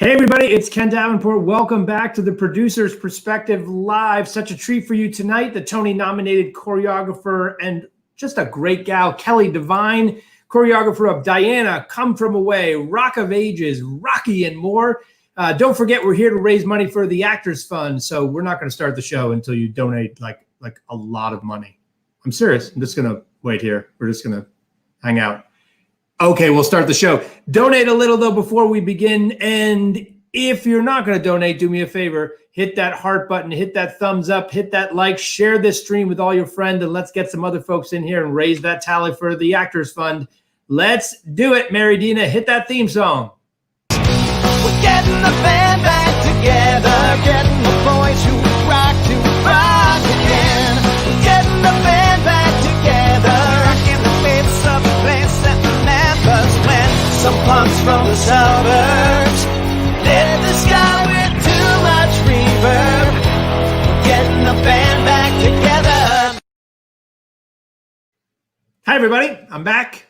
Hey everybody, it's Ken Davenport. Welcome back to the Producer's Perspective Live. Such a treat for you tonight. The Tony-nominated choreographer and just a great gal, Kelly Devine, choreographer of Diana, Come From Away, Rock of Ages, Rocky, and more. Don't forget, we're here to raise money for the Actors Fund, so we're not going to start the show until you donate like a lot of money. I'm serious. I'm just going to wait here. We're just going to hang out. Okay, we'll start the show. Donate a little, though, before we begin. And if you're not going to donate, do me a favor. Hit that heart button, hit that thumbs up, hit that like, share this stream with all your friends, and let's get some other folks in here and raise that tally for the Actors Fund. Let's do it, Mary Dina. Hit that theme song. We're getting the band back together, getting the boys who rock to rock again. We're getting the band back together, in the midst of a place that remembers when some punks from the suburbs lit the sky with too much reverb. We're getting the band back together. Hi, everybody. I'm back.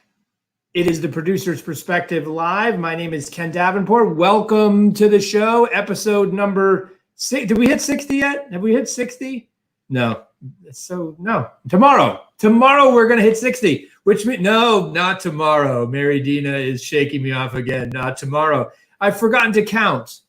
It is the Producer's Perspective Live. My name is Ken Davenport. Welcome to the show, episode number 6. Did we hit 60 yet? Have we hit 60? No. So, no. Tomorrow we're going to hit 60, which means, no, not tomorrow. Mary Dina is shaking me off again. Not tomorrow. I've forgotten to count.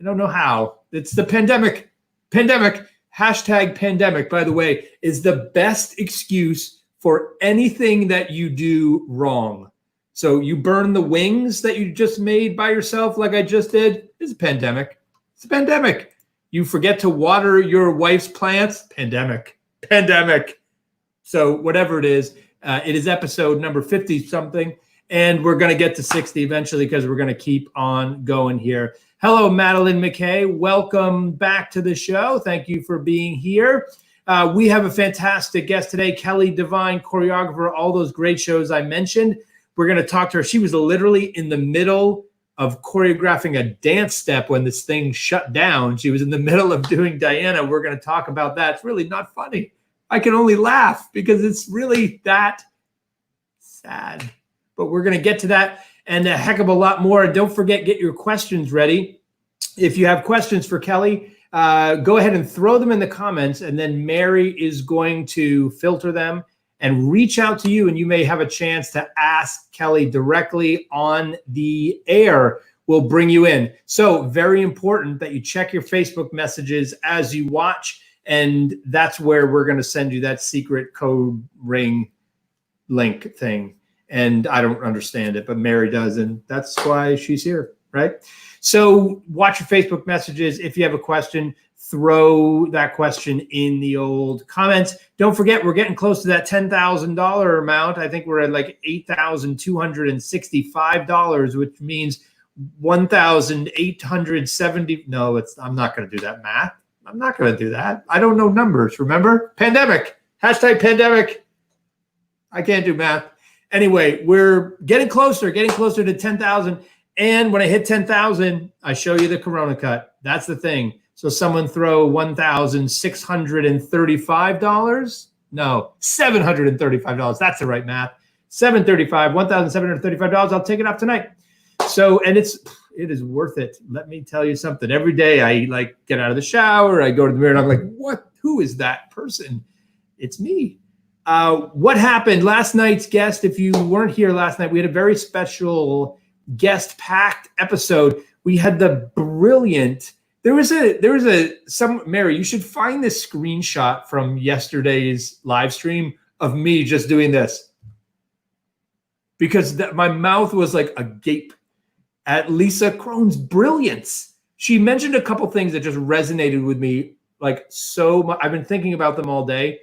I don't know how. It's the pandemic. Hashtag pandemic, by the way, is the best excuse for anything that you do wrong. So you burn the wings that you just made by yourself like I just did. It's a pandemic. It's a pandemic. You forget to water your wife's plants. Pandemic. So whatever it is episode number 50-something. And we're going to get to 60 eventually because we're going to keep on going here. Hello, Madeline McKay. Welcome back to the show. Thank you for being here. We have a fantastic guest today, Kelly Devine, choreographer, all those great shows I mentioned. We're going to talk to her. She was literally in the middle of choreographing a dance step when this thing shut down. She was in the middle of doing Diana. We're going to talk about that. It's really not funny. I can only laugh because it's really that sad. But we're going to get to that and a heck of a lot more. And don't forget, get your questions ready. If you have questions for Kelly, go ahead and throw them in the comments, and then Mary is going to filter them and reach out to you, and you may have a chance to ask Kelly directly on the air. We'll bring you in. So very important that you check your Facebook messages as you watch, and that's where we're going to send you that secret code ring link thing. And I don't understand it, but Mary does, and that's why she's here, right? So watch your Facebook messages. If you have a question, throw that question in the old comments. Don't forget, we're getting close to that $10,000 amount. I think we're at like $8,265, which means 1,870. No, I'm not going to do that math. I'm not going to do that. I don't know numbers. Remember? Pandemic. Hashtag pandemic. I can't do math. Anyway, we're getting closer to 10,000. And when I hit 10,000, I show you the Corona cut. That's the thing. So someone throw $1,635. No, $735. That's the right math. $1,735. I'll take it off tonight. So, and it is worth it. Let me tell you something. Every day I get out of the shower, I go to the mirror and I'm like, what? Who is that person? It's me. What happened last night's guest? If you weren't here last night, we had a very special guest-packed episode. We had the brilliant. There was Mary. You should find this screenshot from yesterday's live stream of me just doing this because my mouth was like agape at Lisa Krone's brilliance. She mentioned a couple things that just resonated with me like so much. I've been thinking about them all day.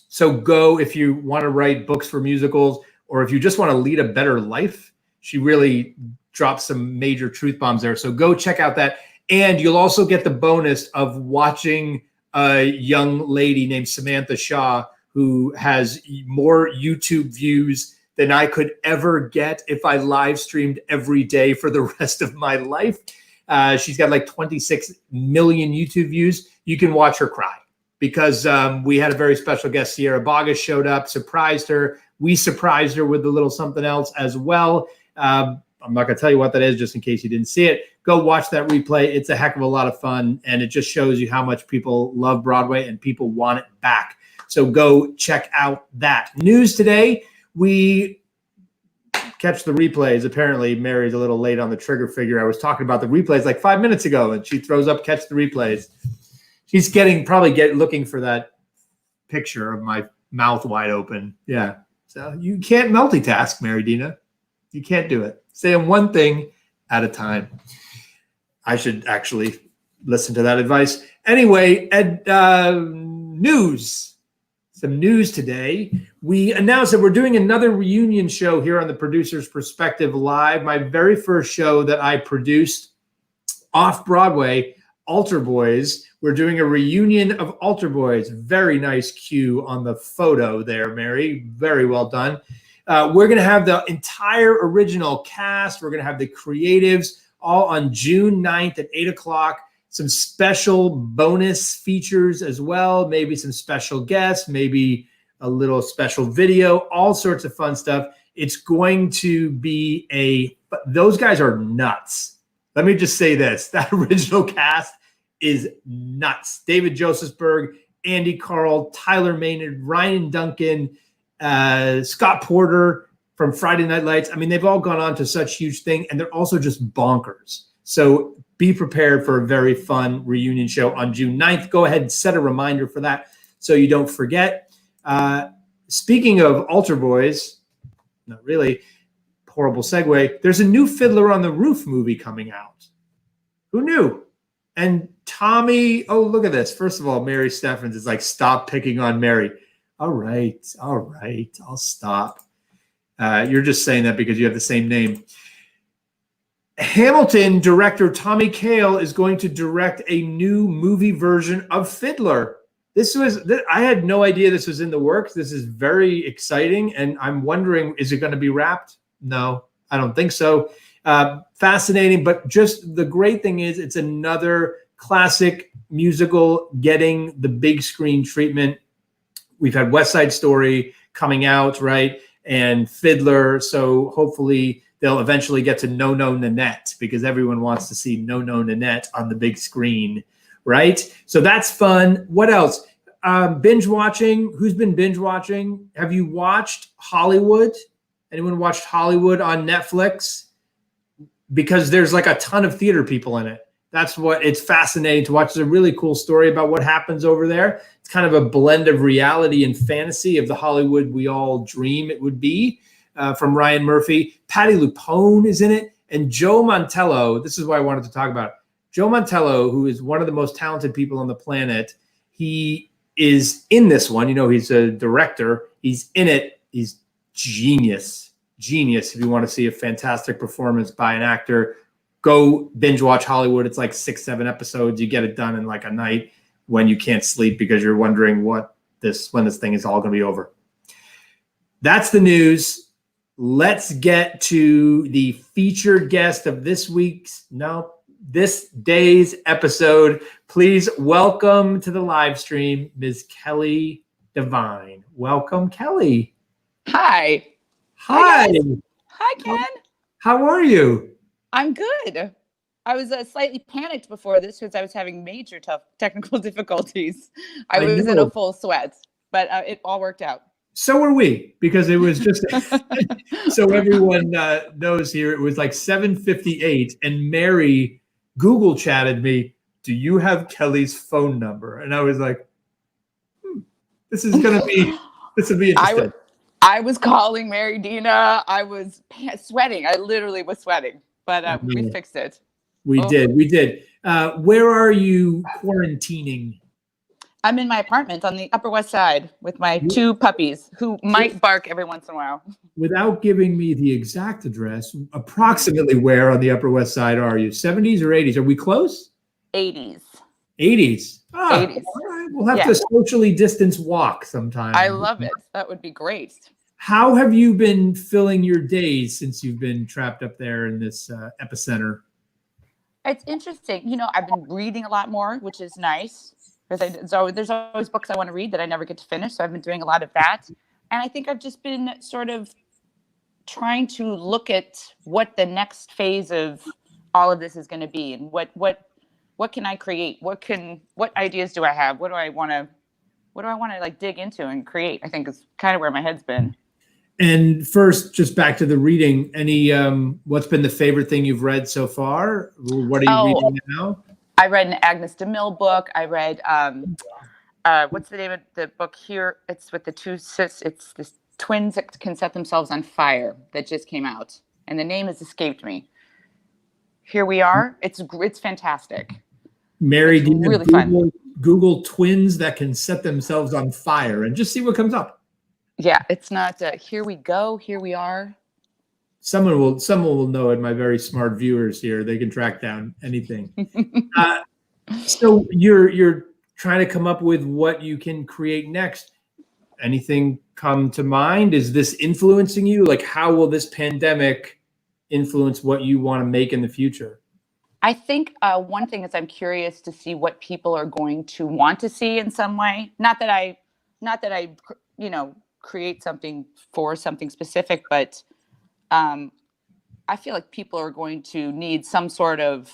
So go if you want to write books for musicals or if you just want to lead a better life. She really dropped some major truth bombs there. So go check out that. And you'll also get the bonus of watching a young lady named Samantha Shaw, who has more YouTube views than I could ever get if I live streamed every day for the rest of my life. She's got like 26 million YouTube views. You can watch her cry because we had a very special guest. Sierra Boggess showed up, surprised her. We surprised her with a little something else as well. I'm not going to tell you what that is just in case you didn't see it. Go watch that replay. It's a heck of a lot of fun, and it just shows you how much people love Broadway and people want it back. So go check out that. News today, we catch the replays. Apparently, Mary's a little late on the trigger figure. I was talking about the replays like 5 minutes ago, and she throws up catch the replays. She's looking for that picture of my mouth wide open. Yeah. So you can't multitask, Mary Dina. You can't do it. Stay on one thing at a time. I should actually listen to that advice. Anyway, news. Some news today. We announced that we're doing another reunion show here on the Producer's Perspective Live. My very first show that I produced off Broadway, Altar Boys. We're doing a reunion of Altar Boys. Very nice cue on the photo there, Mary. Very well done. We're going to have the entire original cast. We're going to have the creatives all on June 9th at 8 o'clock. Some special bonus features as well. Maybe some special guests, maybe a little special video, all sorts of fun stuff. It's going to be those guys are nuts. Let me just say this. That original cast is nuts. David Josephsberg, Andy Carl, Tyler Maynard, Ryan Duncan, Scott Porter from Friday Night Lights. I mean, they've all gone on to such huge thing, and they're also just bonkers. So be prepared for a very fun reunion show on June 9th. Go ahead and set a reminder for that so you don't forget. Speaking of Altar Boys, not really, horrible segue, there's a new Fiddler on the Roof movie coming out. Who knew? And Tommy, oh, look at this. First of all, Mary Steffens is like, stop picking on Mary. All right, I'll stop. You're just saying that because you have the same name. Hamilton director Tommy Kail is going to direct a new movie version of Fiddler. I had no idea this was in the works. This is very exciting, and I'm wondering, is it going to be wrapped? No, I don't think so. Fascinating, but just the great thing is it's another classic musical getting the big screen treatment. We've had West Side Story coming out, right? And Fiddler, so hopefully they'll eventually get to No No Nanette because everyone wants to see No No Nanette on the big screen, right? So that's fun. What else? Binge watching. Who's been binge watching? Have you watched Hollywood? Anyone watched Hollywood on Netflix? Because there's like a ton of theater people in it. That's what it's fascinating to watch. It's a really cool story about what happens over there. It's kind of a blend of reality and fantasy of the Hollywood we all dream it would be. From Ryan Murphy. Patti LuPone is in it. And Joe Mantello, this is why I wanted to talk about it. Joe Mantello, who is one of the most talented people on the planet, he is in this one. You know, he's a director. He's in it. He's genius. If you want to see a fantastic performance by an actor, go binge watch Hollywood. It's like 6-7 episodes. You get it done in like a night when you can't sleep because you're wondering when this thing is all going to be over. That's the news. Let's get to the featured guest of this day's episode. Please welcome to the live stream, Ms. Kelly Devine. Welcome, Kelly. Hi. Hi. Hi, Ken. How are you? I'm good. I was slightly panicked before this because I was having major technical difficulties. I was in a full sweat, but it all worked out. So were we, because it was just so everyone knows here, it was like 7:58, and Mary Google chatted me, "Do you have Kelly's phone number?" And I was like, this will be interesting. I was calling Mary Dina. I was sweating. I literally was sweating, but we fixed it. We did. Where are you quarantining? I'm in my apartment on the Upper West Side with my 2 puppies who might bark every once in a while. Without giving me the exact address, approximately where on the Upper West Side are you? 70s or 80s? Are we close? 80s. 80s. 80s. All right. We'll have to socially distance walk sometime. I love it. That would be great. How have you been filling your days since you've been trapped up there in this epicenter? It's interesting. You know, I've been reading a lot more, which is nice. There's always books I want to read that I never get to finish. So I've been doing a lot of that. And I think I've just been sort of trying to look at what the next phase of all of this is going to be, and what can I create? What ideas do I have? What do I want to like dig into and create? I think is kind of where my head's been. And first, just back to the reading. Any what's been the favorite thing you've read so far? What are you reading now? I read an Agnes DeMille book. I read what's the name of the book here? It's with the two sis. It's the twins that can set themselves on fire that just came out, and the name has escaped me. Here We Are. It's fantastic. Mary, it's really fun. Google twins that can set themselves on fire and just see what comes up. Yeah, it's not Here We Go, Here We Are. Someone will know it. My very smart viewers here, they can track down anything. So you're trying to come up with what you can create next. Anything come to mind? Is this influencing you? Like, how will this pandemic influence what you want to make in the future? I think one thing is I'm curious to see what people are going to want to see in some way. Not that I, create something for something specific, but I feel like people are going to need some sort of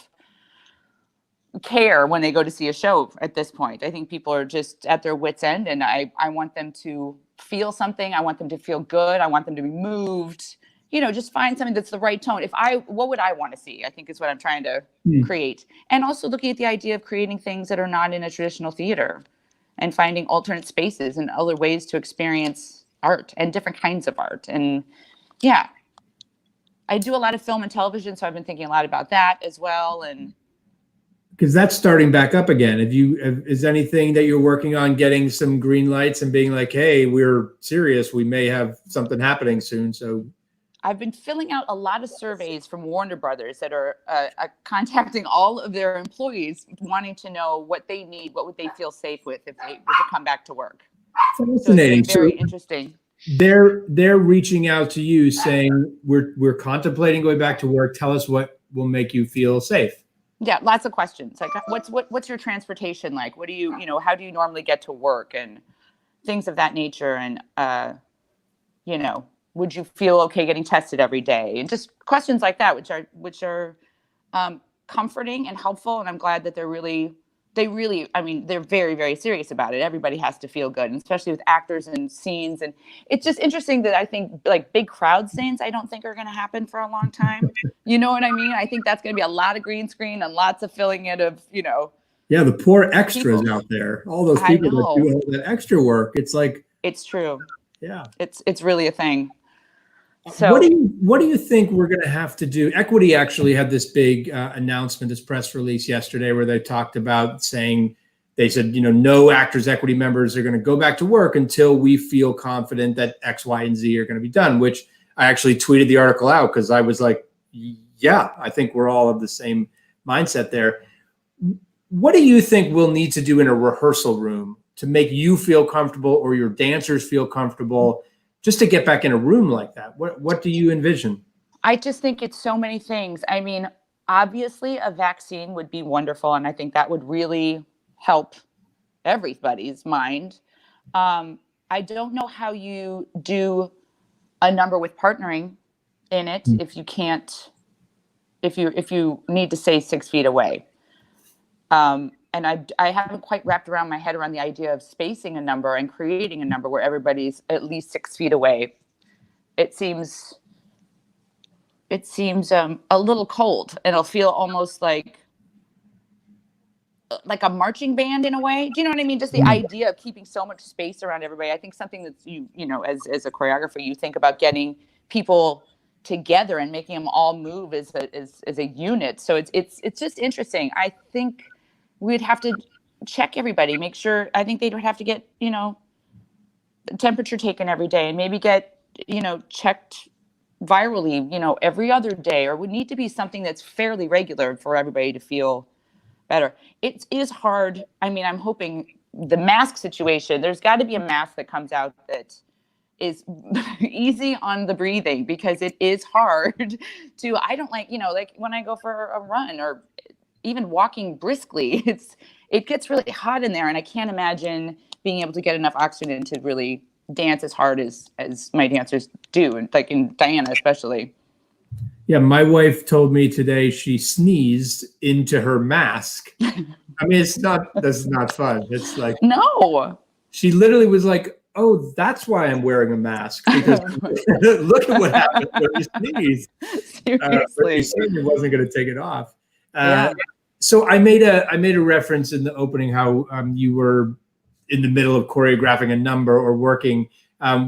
care when they go to see a show at this point. I think people are just at their wits' end, and I want them to feel something. I want them to feel good. I want them to be moved. Just find something that's the right tone. What would I want to see? I think is what I'm trying to create. And also looking at the idea of creating things that are not in a traditional theater and finding alternate spaces and other ways to experience art and different kinds of art. And yeah, I do a lot of film and television, so I've been thinking a lot about that as well. And because that's starting back up again. Is anything that you're working on getting some green lights and being like, hey, we're serious, we may have something happening soon? So I've been filling out a lot of surveys from Warner Brothers that are contacting all of their employees, wanting to know what they need, what would they feel safe with if they were to come back to work. Fascinating. So it's been very interesting. They're reaching out to you saying, we're contemplating going back to work. Tell us what will make you feel safe. Yeah, lots of questions. Like, what's your transportation like? What do you how do you normally get to work, and things of that nature? And would you feel okay getting tested every day? And just questions like that, which are comforting and helpful. And I'm glad that they're very, very serious about it. Everybody has to feel good, and especially with actors and scenes. And it's just interesting that I think like big crowd scenes, I don't think are going to happen for a long time. You know what I mean? I think that's going to be a lot of green screen and lots of filling in of, Yeah, the poor extras out there, all those people that do all that extra work. It's like, it's true. Yeah, it's really a thing. So what do you think we're going to have to do? Equity actually had this big announcement, this press release yesterday, where they talked about they said, no Actors Equity members are going to go back to work until we feel confident that X, Y, and Z are going to be done, which I actually tweeted the article out because I was like, yeah, I think we're all of the same mindset there. What do you think we'll need to do in a rehearsal room to make you feel comfortable or your dancers feel comfortable, just to get back in a room like that? What do you envision? I just think it's so many things. I mean, obviously a vaccine would be wonderful, and I think that would really help everybody's mind. I don't know how you do a number with partnering in it if you can't, if you need to stay 6 feet away. And I haven't quite wrapped around my head around the idea of spacing a number and creating a number where everybody's at least 6 feet away. It seems a little cold, and it'll feel almost like a marching band in a way. Do you know what I mean? Just the idea of keeping so much space around everybody. I think something that's as a choreographer, you think about getting people together and making them all move as a unit. So it's just interesting. I think we'd have to check everybody, make sure. I think they'd have to get, temperature taken every day, and maybe get, checked virally, every other day, or would need to be something that's fairly regular for everybody to feel better. It is hard. I mean, I'm hoping the mask situation, there's got to be a mask that comes out that is easy on the breathing, because it is hard to, I don't like when I go for a run or even walking briskly, it gets really hot in there, and I can't imagine being able to get enough oxygen to really dance as hard as my dancers do, and like in Diana especially. Yeah, my wife told me today she sneezed into her mask. I mean, that's not fun. It's like, no, she literally was like, "Oh, that's why I'm wearing a mask, because look at what happens when you sneeze." But she certainly wasn't going to take it off. Yeah. So I made a reference in the opening how you were in the middle of choreographing a number or working,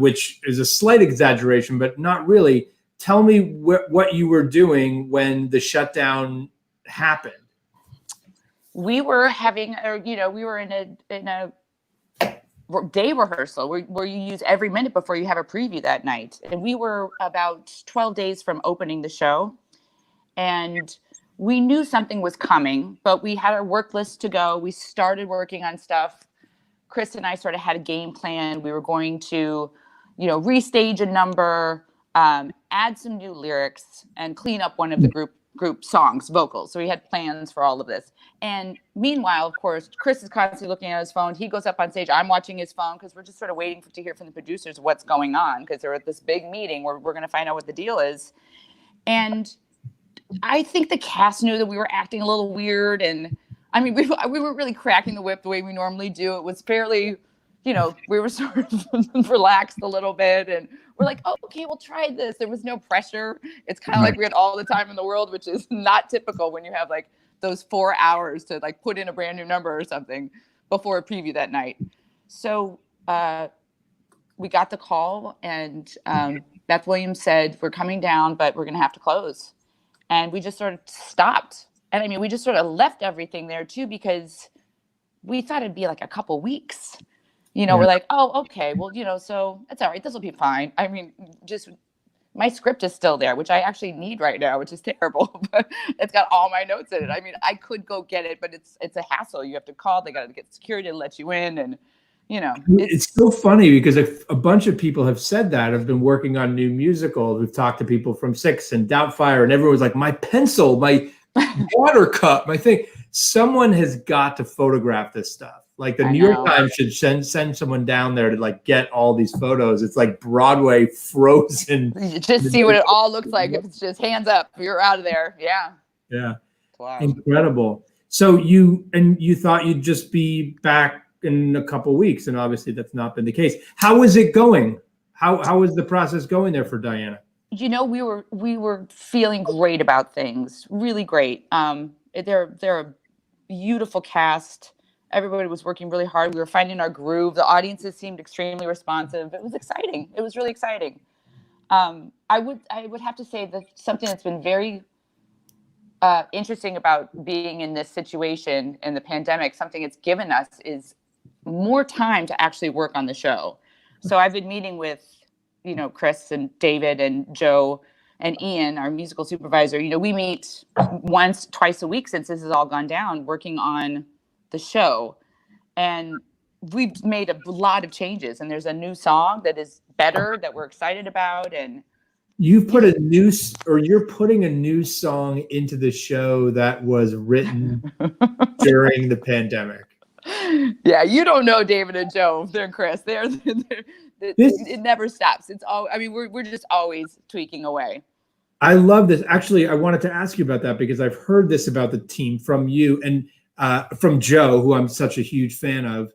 which is a slight exaggeration, but not really. Tell me what you were doing when the shutdown happened. We were having, we were in a day rehearsal where you use every minute before you have a preview that night. And we were about 12 days from opening the show. And we knew something was coming, but we had our work list to go. We started working on stuff. Chris and I sort of had a game plan. We were going to, restage a number, add some new lyrics, and clean up one of the group songs, vocals. So we had plans for all of this. And meanwhile, of course, Chris is constantly looking at his phone. He goes up on stage. I'm watching his phone because we're just sort of waiting to hear from the producers what's going on, because they're at this big meeting where we're going to find out what the deal is. And I think the cast knew that we were acting a little weird. And I mean, we were really cracking the whip the way we normally do. It was fairly, we were sort of relaxed a little bit, and we're like, oh, okay, we'll try this. There was no pressure. It's kind of like we had all the time in the world, which is not typical when you have like those 4 hours to like put in a brand new number or something before a preview that night. So we got the call, and Beth Williams said, we're coming down, but we're going to have to close. And we just sort of stopped. And I mean, we just sort of left everything there too, because we thought it'd be like a couple weeks. We're like, oh, okay, well, so it's all right. This will be fine. I mean, just my script is still there, which I actually need right now, which is terrible. But it's got all my notes in it. I mean, I could go get it, but it's a hassle. You have to call. They got to get security to let you in, and it's so funny because a bunch of people have said that, have been working on new musicals. We've talked to people from Six and Doubtfire, and everyone's like, my pencil, my water cup, my thing. Someone has got to photograph this stuff. Like the New York Times should send someone down there to like get all these photos. It's like Broadway frozen. Just see what it all looks like. If it's just hands up, you're out of there. Yeah. Yeah. Wow. Incredible. So you thought you'd just be back in a couple of weeks, and obviously that's not been the case. How is it going? How is the process going there for Diana? We were feeling great about things. Really great. They're a beautiful cast. Everybody was working really hard. We were finding our groove. The audiences seemed extremely responsive. It was exciting. It was really exciting. I would have to say that something that's been very interesting about being in this situation in the pandemic, something it's given us, is more time to actually work on the show. So I've been meeting with, Chris and David and Joe and Ian, our musical supervisor. We meet twice a week since this has all gone down, working on the show. And we've made a lot of changes, and there's a new song that is better that we're excited about. And you're putting a new song into the show that was written during the pandemic. Yeah, you don't know David and Joe. They're Chris. It never stops. It's all. I mean, we're just always tweaking away. I love this. Actually, I wanted to ask you about that because I've heard this about the team from you and from Joe, who I'm such a huge fan of.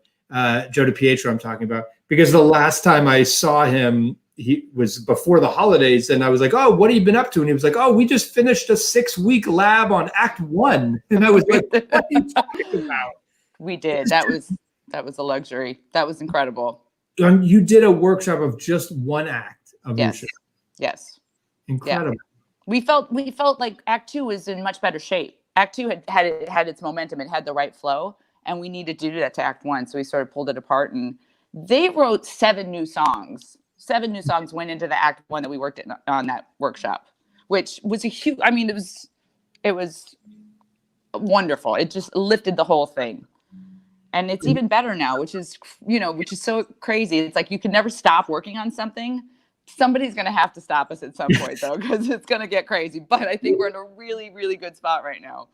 Joe DiPietro, I'm talking about, because the last time I saw him, he was before the holidays, and I was like, "Oh, what have you been up to?" And he was like, "Oh, we just finished a 6-week lab on Act 1." And I was like, "What are you talking about?" We did. That was a luxury. That was incredible. You did a workshop of just one act of your show. Yes. Incredible. Yeah. We felt like Act 2 was in much better shape. Act 2 had its momentum. It had the right flow, and we needed to do that to Act 1. So we sort of pulled it apart, and they wrote 7 new songs. 7 new songs went into the Act 1 that we worked on that workshop, which was a huge. I mean, it was wonderful. It just lifted the whole thing. And it's even better now, which is so crazy. It's like you can never stop working on something. Somebody's going to have to stop us at some point, though, because it's going to get crazy. But I think we're in a really, really good spot right now.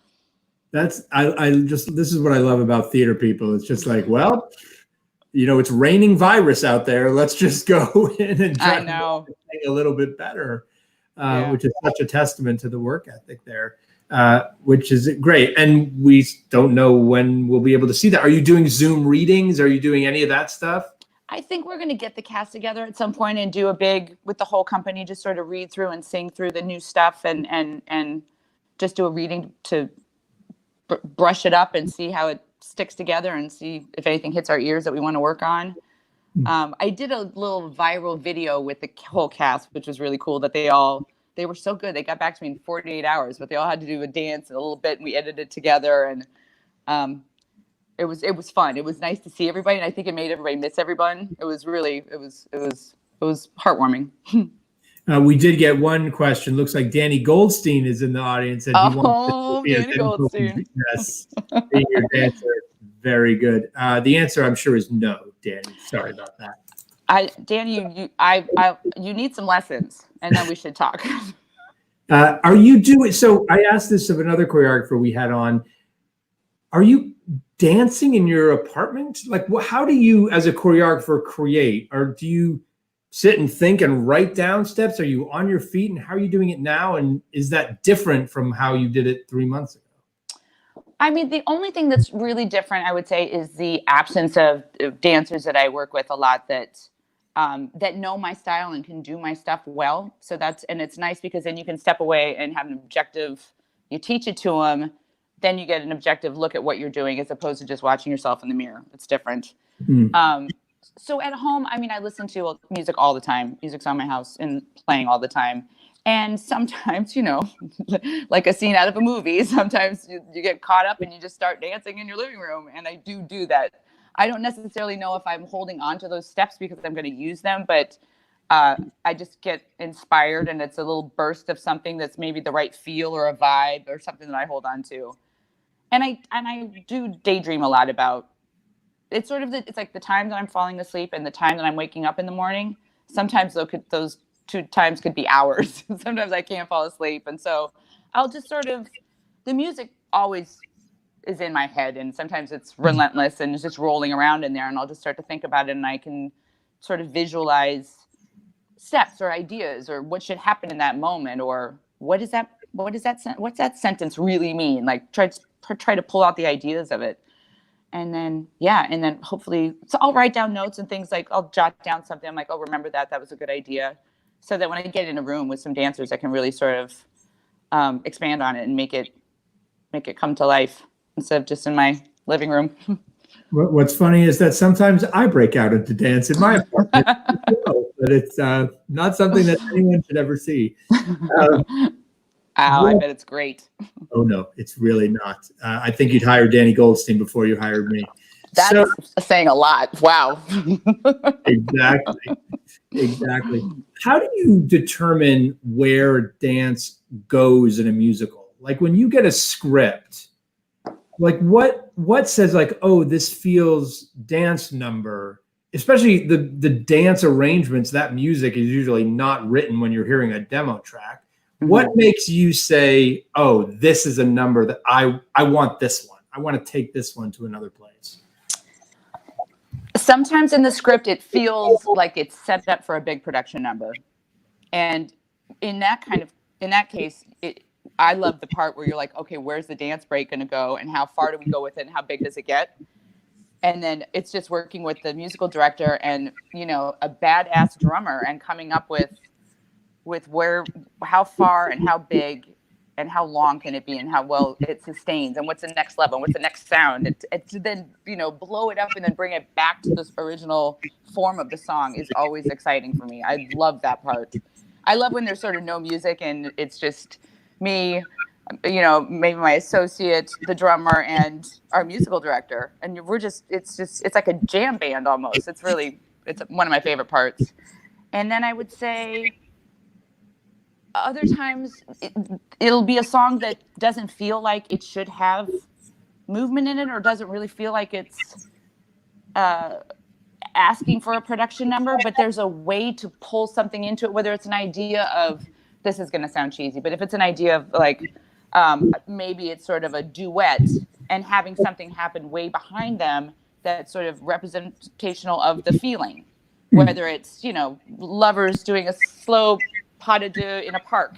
This is what I love about theater people. It's just like, well, it's raining virus out there. Let's just go in and try to make it a little bit better, which is such a testament to the work ethic there, which is great. And we don't know when we'll be able to see that. Are you doing Zoom readings? Are you doing any of that stuff? I think we're going to get the cast together at some point and do a big, with the whole company, just sort of read through and sing through the new stuff and just do a reading to brush it up and see how it sticks together and see if anything hits our ears that we want to work on. I did a little viral video with the whole cast, which was really cool, that they were so good. They got back to me in 48 hours, but they all had to do a dance and a little bit, and we edited it together. And it was fun. It was nice to see everybody, and I think it made everybody miss everyone. It was heartwarming. We did get one question. Looks like Danny Goldstein is in the audience, and he wants to Danny Goldstein. Yes, being your dancer. Very good. The answer, I'm sure, is no, Danny. Sorry about that. Danny, you need some lessons, and then we should talk. Are you doing? So I asked this of another choreographer we had on. Are you dancing in your apartment? Like, how do you, as a choreographer, create? Or do you sit and think and write down steps? Are you on your feet? And how are you doing it now? And is that different from how you did it 3 months ago? I mean, the only thing that's really different, I would say, is the absence of dancers that I work with a lot that know my style and can do my stuff well. So and it's nice because then you can step away and have an objective. You teach it to them, then you get an objective look at what you're doing as opposed to just watching yourself in the mirror. It's different. So at home, I mean, I listen to music all the time. Music's on my house and playing all the time. And sometimes, like a scene out of a movie, sometimes you get caught up and you just start dancing in your living room. And I do that. I don't necessarily know if I'm holding on to those steps because I'm going to use them, but I just get inspired and it's a little burst of something that's maybe the right feel or a vibe or something that I hold on to. And I do daydream a lot about. It's sort of it's like the time that I'm falling asleep and the time that I'm waking up in the morning. Sometimes those 2 times could be hours. Sometimes I can't fall asleep. And so I'll just the music always is in my head. And sometimes it's relentless and it's just rolling around in there. And I'll just start to think about it and I can sort of visualize steps or ideas or what should happen in that moment or what's that sentence really mean? Like try to pull out the ideas of it. And then hopefully, so I'll write down notes and things like I'll jot down something. I'm like, oh, remember that was a good idea. So that when I get in a room with some dancers, I can really sort of expand on it and make it come to life instead of just in my living room. What's funny is that sometimes I break out into dance in my apartment, but it's not something that anyone should ever see. I bet it's great. Oh, no, it's really not. I think you'd hire Danny Goldstein before you hired me. That's saying a lot. Wow. Exactly. How do you determine where dance goes in a musical? Like when you get a script, like what says like, oh, this feels dance number, especially the dance arrangements, that music is usually not written when you're hearing a demo track. What makes you say, oh, this is a number that I want this one. I want to take this one to another place? Sometimes in the script, it feels like it's set up for a big production number. And in that case, I love the part where you're like, okay, where's the dance break going to go? And how far do we go with it? And how big does it get? And then it's just working with the musical director and, a badass drummer and coming up with how far and how big and how long can it be and how well it sustains and what's the next level and what's the next sound. To then, blow it up and then bring it back to this original form of the song is always exciting for me. I love that part. I love when there's sort of no music and it's just me, maybe my associate, the drummer, and our musical director. And it's like a jam band almost. It's one of my favorite parts. And then I would say, other times it'll be a song that doesn't feel like it should have movement in it or doesn't really feel like it's asking for a production number, but there's a way to pull something into it, whether it's an idea of, this is going to sound cheesy, but if it's an idea of like maybe it's sort of a duet and having something happen way behind them that's sort of representational of the feeling, whether it's, lovers doing a slow pas de deux in a park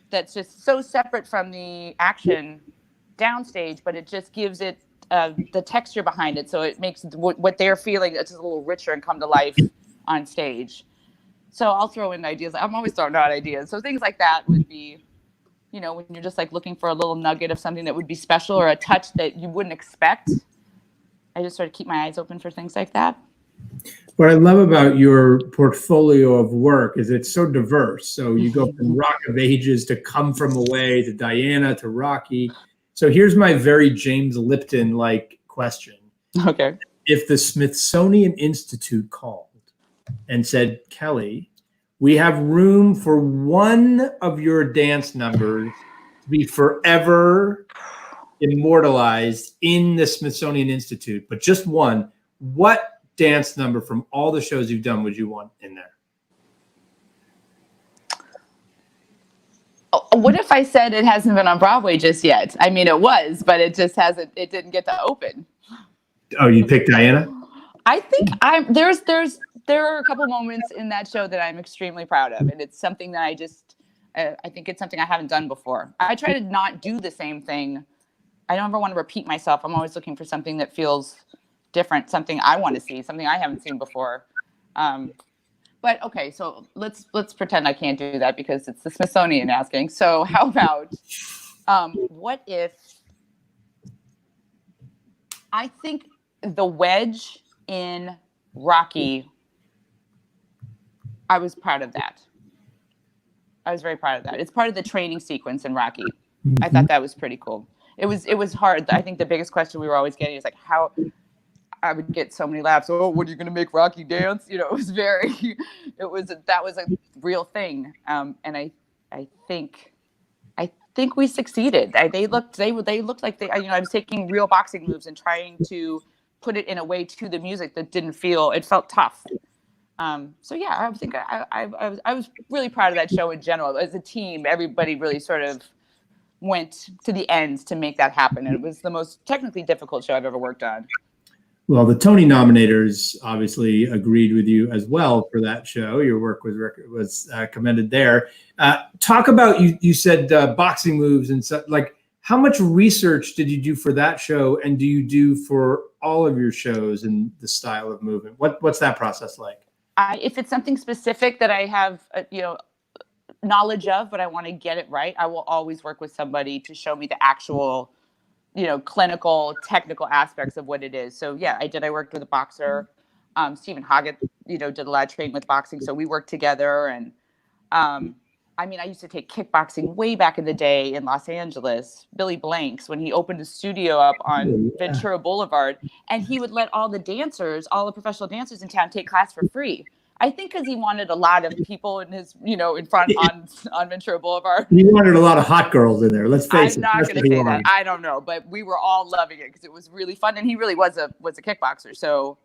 that's just so separate from the action downstage, but it just gives it the texture behind it. So it makes what they're feeling just a little richer and come to life on stage. So I'll throw in ideas. I'm always throwing out ideas. So things like that would be, when you're just like looking for a little nugget of something that would be special or a touch that you wouldn't expect. I just sort of keep my eyes open for things like that. What I love about your portfolio of work is it's so diverse. So you go from Rock of Ages to Come From Away to Diana to Rocky. So here's my very James Lipton-like question. Okay. If the Smithsonian Institute called and said, Kelly, we have room for one of your dance numbers to be forever immortalized in the Smithsonian Institute, but just one, what dance number from all the shows you've done would you want in there? What if I said it hasn't been on Broadway just yet? I mean, it was, but it just hasn't. It didn't get to open. Oh, you picked Diana? I think there are a couple moments in that show that I'm extremely proud of, and it's something that I think it's something I haven't done before. I try to not do the same thing. I don't ever want to repeat myself. I'm always looking for something that feels different, something I want to see, something I haven't seen before. But okay, so let's pretend I can't do that because it's the Smithsonian asking. So how about what if I think the wedge in Rocky, I was proud of that. I was very proud of that. It's part of the training sequence in Rocky. Mm-hmm. I thought that was pretty cool. It was hard. I think the biggest question we were always getting is like how I would get so many laughs. Oh, what are you going to make Rocky dance? It was that was a real thing. And I think we succeeded. They looked like I was taking real boxing moves and trying to put it in a way to the music that it felt tough. So yeah, I think I was really proud of that show in general. As a team, everybody really sort of went to the ends to make that happen. And it was the most technically difficult show I've ever worked on. Well, the Tony nominators obviously agreed with you as well for that show. Your work was commended there. Talk about, you said boxing moves and stuff. Like, how much research did you do for that show, and do you do for all of your shows in the style of movement? What's that process like? If it's something specific that I have, knowledge of, but I want to get it right, I will always work with somebody to show me the actual, clinical, technical aspects of what it is. So yeah, I worked with a boxer, Stephen Hoggett, did a lot of training with boxing. So we worked together. And I used to take kickboxing way back in the day in Los Angeles, Billy Blanks, when he opened a studio up on Ventura Boulevard, and he would let all the professional dancers in town take class for free. I think because he wanted a lot of people in his, in front on Ventura Boulevard. He wanted a lot of hot girls in there. Let's face it. I'm not going to say that. I don't know, but we were all loving it because it was really fun, and he really was a kickboxer. So,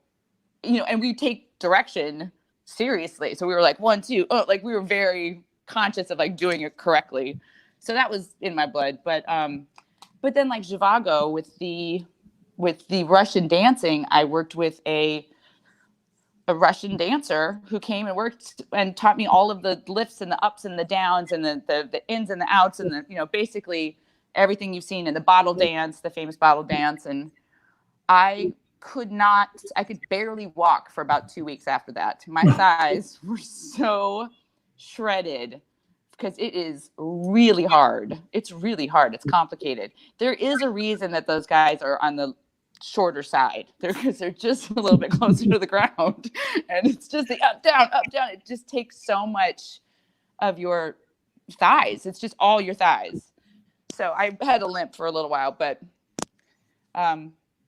and we take direction seriously. So we were like 1, 2, we were very conscious of like doing it correctly. So that was in my blood. But then like Zhivago with the Russian dancing, I worked with a Russian dancer who came and worked and taught me all of the lifts and the ups and the downs and the ins and the outs and basically everything you've seen in the bottle dance, the famous bottle dance. And I could barely walk for about 2 weeks after that. My thighs were so shredded because it is really hard. It's really hard. It's complicated. There is a reason that those guys are on the shorter side because they're just a little bit closer to the ground, and it's just the up down. It just takes so much of your thighs. It's just all your thighs. So I had a limp for a little while, but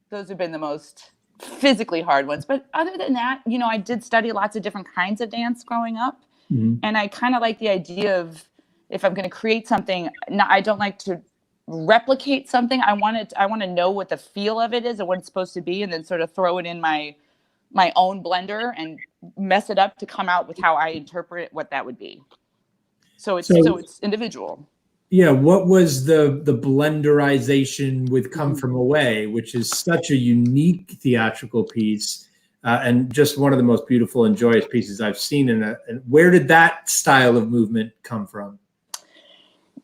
those have been the most physically hard ones. But other than that, I did study lots of different kinds of dance growing up. Mm-hmm. And I kind of like the idea of, if I'm going to create something, I don't like to replicate something. I want to know what the feel of it is and what it's supposed to be, and then sort of throw it in my own blender and mess it up to come out with how I interpret what that would be. So it's individual. Yeah, what was the blenderization with Come From Away, which is such a unique theatrical piece, and just one of the most beautiful and joyous pieces I've seen. And where did that style of movement come from?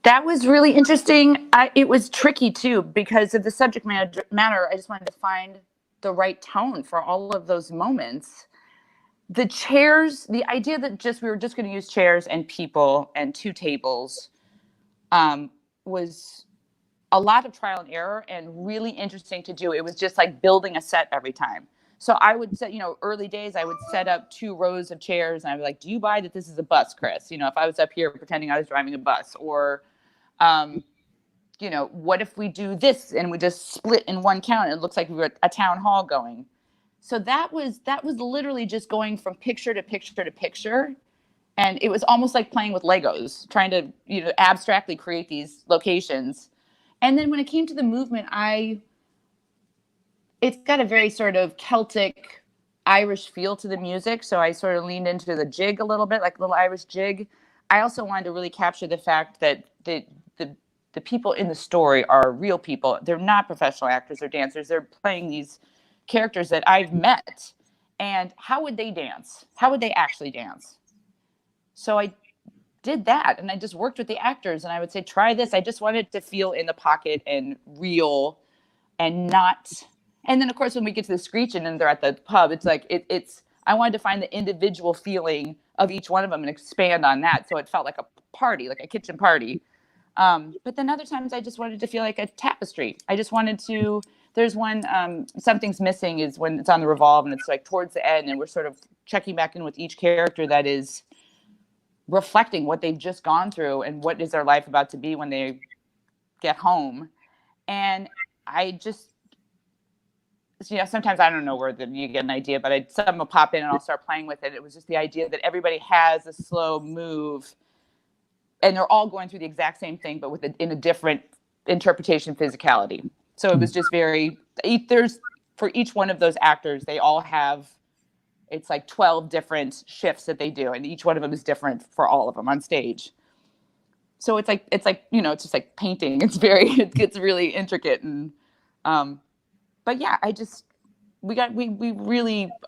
That was really interesting. It was tricky too because of the subject matter. I just wanted to find the right tone for all of those moments. The chairs, the idea that we were just going to use chairs and people and two tables, was a lot of trial and error and really interesting to do. It was just like building a set every time. So I would set, early days, I would set up 2 rows of chairs and I'd be like, do you buy that this is a bus, Chris? If I was up here pretending I was driving a bus, or, what if we do this and we just split in one count? It looks like we were at a town hall going. So that was literally just going from picture to picture to picture. And it was almost like playing with Legos, trying to, abstractly create these locations. And then when it came to the movement, it's got a very sort of Celtic Irish feel to the music. So I sort of leaned into the jig a little bit, like a little Irish jig. I also wanted to really capture the fact that the people in the story are real people. They're not professional actors or dancers. They're playing these characters that I've met. And how would they dance? How would they actually dance? So I did that, and I just worked with the actors, and I would say, try this. I just wanted to feel in the pocket and real and not. And then, of course, when we get to the screeching and they're at the pub, it's like I wanted to find the individual feeling of each one of them and expand on that. So it felt like a party, like a kitchen party. But then other times I just wanted to feel like a tapestry. I just wanted to. There's one, Something's Missing is when it's on the revolve and it's like towards the end and we're sort of checking back in with each character that is reflecting what they've just gone through and what is their life about to be when they get home. And I just, sometimes I don't know where you get an idea, but something will pop in and I'll start playing with it. It was just the idea that everybody has a slow move and they're all going through the exact same thing, but in a different interpretation, physicality. So it was just for each one of those actors, they all have, it's like 12 different shifts that they do. And each one of them is different for all of them on stage. So it's just like painting. It gets really intricate. And, but yeah,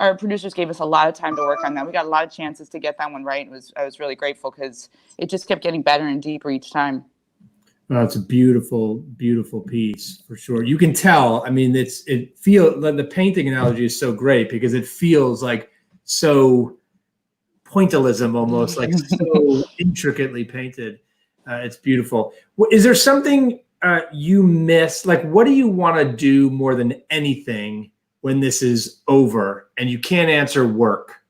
our producers gave us a lot of time to work on that. We got a lot of chances to get that one right. I was really grateful because it just kept getting better and deeper each time. Well, it's a beautiful, beautiful piece for sure. You can tell. I mean, the painting analogy is so great because it feels like so pointillism, almost like so intricately painted. It's beautiful. Is there something you miss? Like, what do you want to do more than anything when this is over and you can't answer work?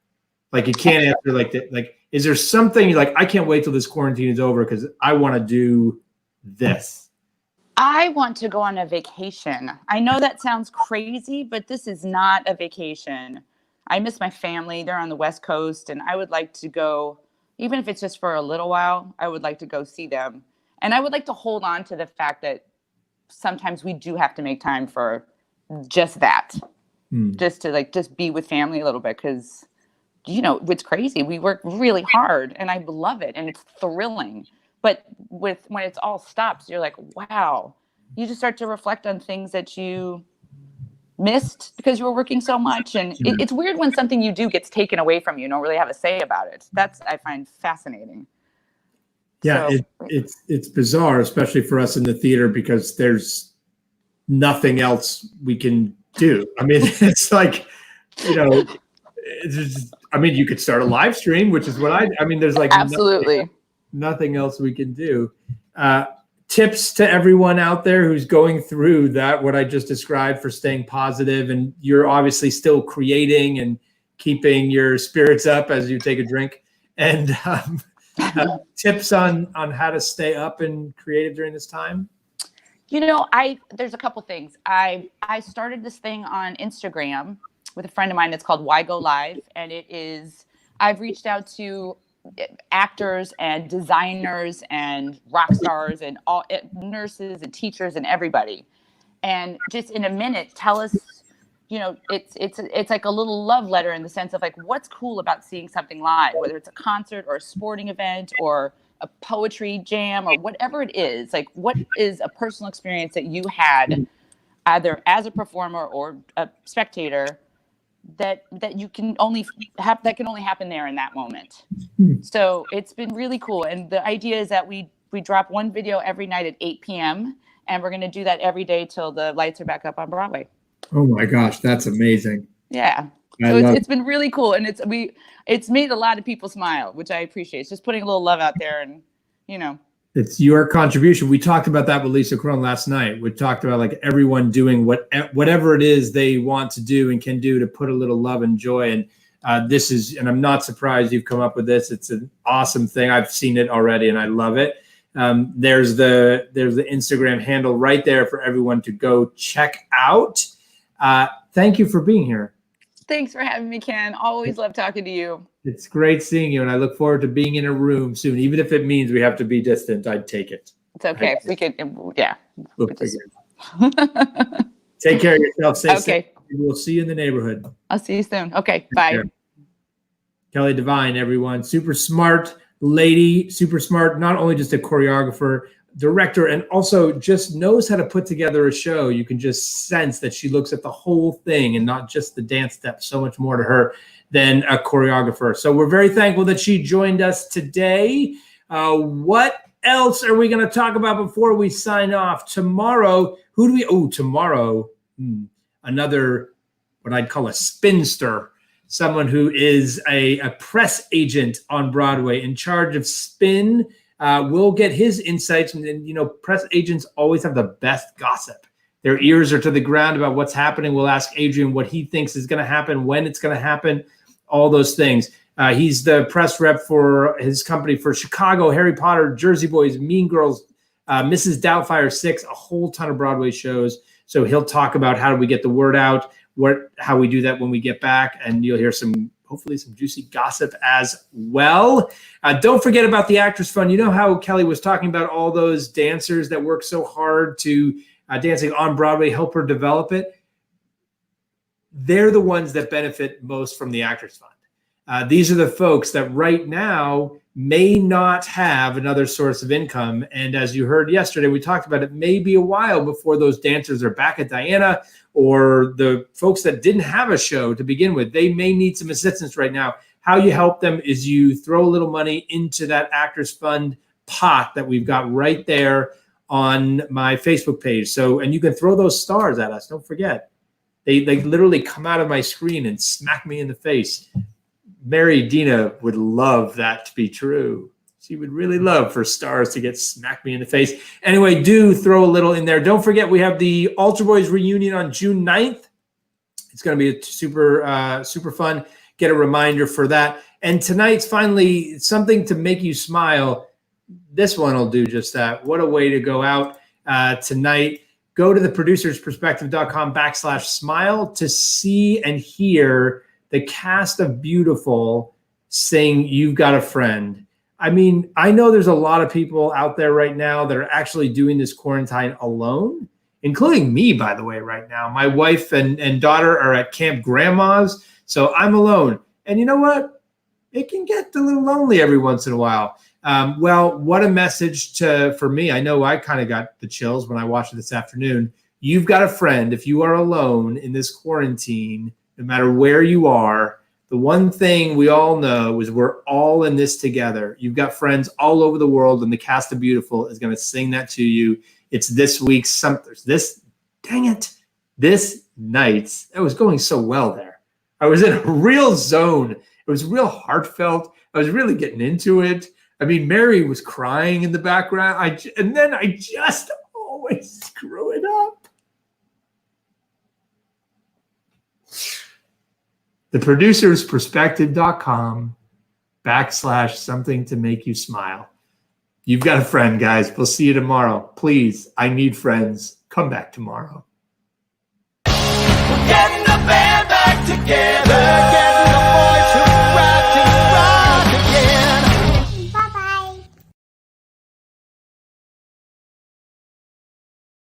Like, you can't answer like that. Like, is there something you're like, I can't wait till this quarantine is over because I want to do this? I want to go on a vacation. I know that sounds crazy, but this is not a vacation. I miss my family. They're on the West Coast, and I would like to go, even if it's just for a little while, I would like to go see them. And I would like to hold on to the fact that sometimes we do have to make time for just that, just to be with family a little bit. Because, it's crazy. We work really hard, and I love it, and it's thrilling. But when it's all stops, you're like, wow, you just start to reflect on things that you missed because you were working so much. And it's weird when something you do gets taken away from you. You don't really have a say about it. That's, I find fascinating. Yeah, so, it's bizarre, especially for us in the theater, because there's nothing else we can do. I mean, it's like, it's just, you could start a live stream, which is what there's like absolutely nothing else we can do. Tips to everyone out there who's going through that, what I just described, for staying positive. And you're obviously still creating and keeping your spirits up as you take a drink. And tips on how to stay up and creative during this time? There's a couple things. I started this thing on Instagram with a friend of mine. It's called Why Go Live. And I've reached out to actors and designers and rock stars and all nurses and teachers and everybody, and just in a minute tell us, it's like a little love letter in the sense of like, what's cool about seeing something live, whether it's a concert or a sporting event or a poetry jam or whatever it is, like what is a personal experience that you had either as a performer or a spectator that you can only have, that can only happen there in that moment. So it's been really cool. And the idea is that we drop one video every night at 8 p.m. and we're going to do that every day till the lights are back up on Broadway. Oh my gosh, that's amazing. Yeah. So it's been really cool. And it's made a lot of people smile, which I appreciate. It's just putting a little love out there and, you know. It's your contribution. We talked about that with Lisa Crone last night. We talked about like everyone doing whatever it is they want to do and can do to put a little love and joy. And this is, and I'm not surprised you've come up with this. It's an awesome thing. I've seen it already and I love it. There's the Instagram handle right there for everyone to go check out. Thank you for being here. Thanks for having me, Ken. Always love talking to you. It's great seeing you, and I look forward to being in a room soon. Even if it means we have to be distant, I'd take it. It's okay. We could, yeah. We'll take care of yourself. Stay safe. We'll see you in the neighborhood. I'll see you soon. Okay, bye. Kelly Devine, everyone. Super smart lady, super smart, not only just a choreographer, director, and also just knows how to put together a show. You can just sense that she looks at the whole thing and not just the dance steps. So much more to her than a choreographer. So we're very thankful that she joined us today. What else are we going to talk about before we sign off? Tomorrow, another, what I'd call a spinster, someone who is a press agent on Broadway in charge of spin. We'll get his insights. And, you know, press agents always have the best gossip. Their ears are to the ground about what's happening. We'll ask Adrian what he thinks is going to happen, when it's going to happen, all those things. He's the press rep for his company for Chicago, Harry Potter, Jersey Boys, Mean Girls, Mrs. Doubtfire 6, a whole ton of Broadway shows. So he'll talk about how do we get the word out, how we do that when we get back, and you'll hear hopefully some juicy gossip as well. Don't forget about the Actors Fund. You know how Kelly was talking about all those dancers that work so hard to dancing on Broadway, help her develop it? They're the ones that benefit most from the Actors Fund. These are the folks that right now may not have another source of income. And as you heard yesterday, we talked about it may be a while before those dancers are back at Diana, or the folks that didn't have a show to begin with. They may need some assistance right now. How you help them is you throw a little money into that Actors Fund pot that we've got right there on my Facebook page. So, and you can throw those stars at us. Don't forget, they literally come out of my screen and smack me in the face. Mary Dina would love that to be true. She would really love for stars to get smacked me in the face. Anyway, do throw a little in there. Don't forget, we have the Ultra Boys reunion on June 9th. It's going to be super fun. Get a reminder for that. And tonight's finally something to make you smile. This one will do just that. What a way to go out tonight. Go to theproducersperspective.com/smile to see and hear the cast of Beautiful sing You've Got a Friend. I mean, I know there's a lot of people out there right now that are actually doing this quarantine alone, including me, by the way, right now. My wife and daughter are at Camp Grandma's, so I'm alone. And you know what? It can get a little lonely every once in a while. Well, what a message for me. I know I kind of got the chills when I watched it this afternoon. You've got a friend. If you are alone in this quarantine, no matter where you are, the one thing we all know is we're all in this together. You've got friends all over the world, and the cast of Beautiful is going to sing that to you. It's this week's this night. It was going so well there. I was in a real zone. It was real heartfelt. I was really getting into it. I mean, Mary was crying in the background. And then I just always screw it up. theproducersperspective.com/something to make you smile. You've got a friend, guys. We'll see you tomorrow. Please, I need friends. Come back tomorrow. We're getting the band back together.